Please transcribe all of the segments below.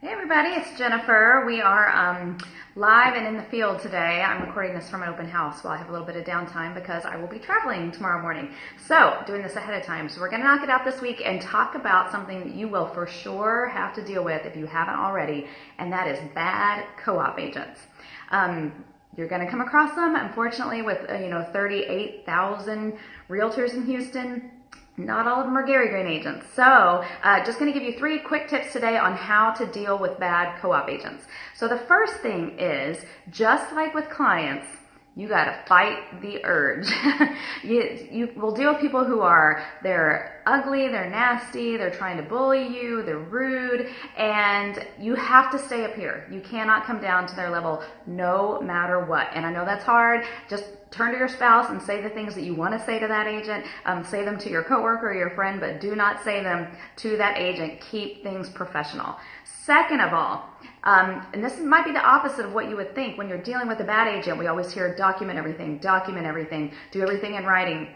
Hey everybody, it's Jennifer. We are live and in the field today. I'm recording this from an open house while I have a little bit of downtime because I will be traveling tomorrow morning. So, doing this ahead of time. So we're going to knock it out this week and talk about something that you will for sure have to deal with if you haven't already, and that is bad co-op agents. You're going to come across them, unfortunately, with 38,000 realtors in Houston. Not all of them are Greene agents. So just going to give you 3 quick tips today on how to deal with bad co-op agents. So the first thing is, just like with clients, you got to fight the urge. you will deal with people who they're ugly, they're nasty, they're trying to bully you, they're rude, and you have to stay up here. You cannot come down to their level no matter what. And I know that's hard. Just turn to your spouse and say the things that you want to say to that agent. Say them to your coworker or your friend, but do not say them to that agent. Keep things professional. Second of all, and this might be the opposite of what you would think when you're dealing with a bad agent. We always hear document everything, do everything in writing.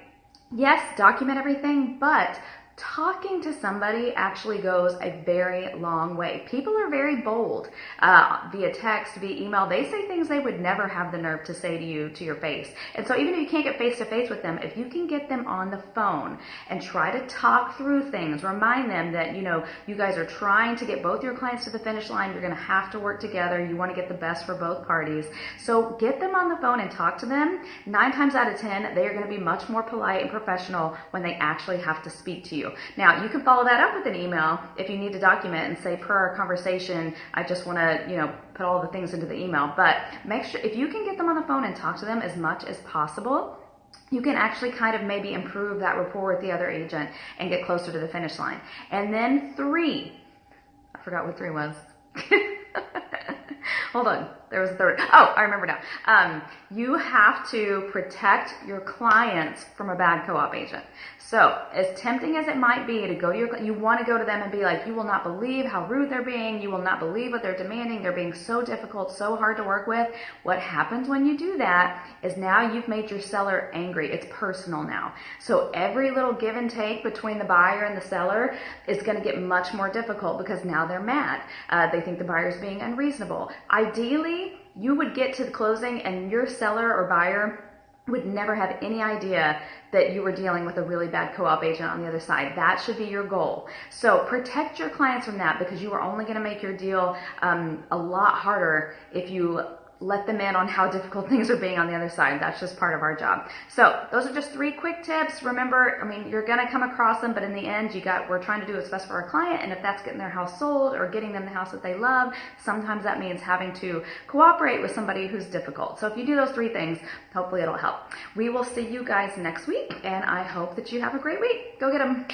Yes, document everything, but talking to somebody actually goes a very long way. People are very bold via text, via email. They say things they would never have the nerve to say to you to your face. And so even if you can't get face to face with them, if you can get them on the phone and try to talk through things, remind them that, you guys are trying to get both your clients to the finish line. You're going to have to work together. You want to get the best for both parties. So get them on the phone and talk to them. 9 times out of 10, they are going to be much more polite and professional when they actually have to speak to you. Now, you can follow that up with an email if you need to document and say, per our conversation, I just want to, put all the things into the email. But make sure, if you can get them on the phone and talk to them as much as possible, you can actually kind of maybe improve that rapport with the other agent and get closer to the finish line. And then 3, I forgot what 3 was. Hold on, there was a 3rd. Oh, I remember now. You have to protect your clients from a bad co-op agent. So, as tempting as it might be to go to you want to go to them and be like, you will not believe how rude they're being. You will not believe what they're demanding. They're being so difficult, so hard to work with. What happens when you do that is now you've made your seller angry. It's personal now. So every little give and take between the buyer and the seller is going to get much more difficult because now they're mad. They think the buyer's being unreasonable. Ideally, you would get to the closing and your seller or buyer would never have any idea that you were dealing with a really bad co-op agent on the other side. That should be your goal. So protect your clients from that, because you are only going to make your deal a lot harder if you let them in on how difficult things are being on the other side. That's just part of our job. So those are just 3 quick tips. Remember, you're going to come across them, but in the end, we're trying to do what's best for our client. And if that's getting their house sold or getting them the house that they love, sometimes that means having to cooperate with somebody who's difficult. So if you do those 3 things, hopefully it'll help. We will see you guys next week, and I hope that you have a great week. Go get them.